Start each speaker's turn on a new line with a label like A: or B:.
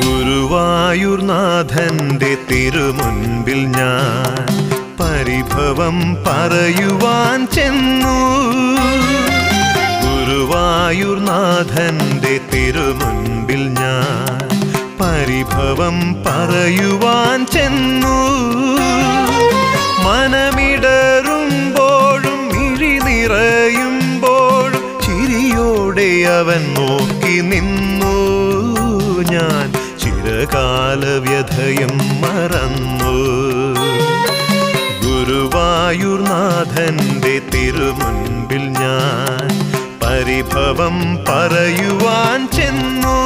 A: ഗുരുവായൂർനാഥന്റെ തിരുമുൻപിൽ ഞാൻ പരിഭവം പറയുവാൻ ചെന്നു. ഗുരുവായൂർനാഥന്റെ തിരുമുൻപിൽ ഞാൻ പരിഭവം പറയുവാൻ ചെന്നു. മനമിടറുമ്പോഴും മിഴി നിറയുമ്പോഴും ചിരിയോടെ അവൻ നോക്കി നിന്നു. ഞാൻ ചിരകാല വ്യഥയും മറന്നു. ഗുരുവായൂർനാഥന്റെ തിരുമുൻപിൽ ഞാൻ പരിഭവം പറയുവാൻ ചെന്നു.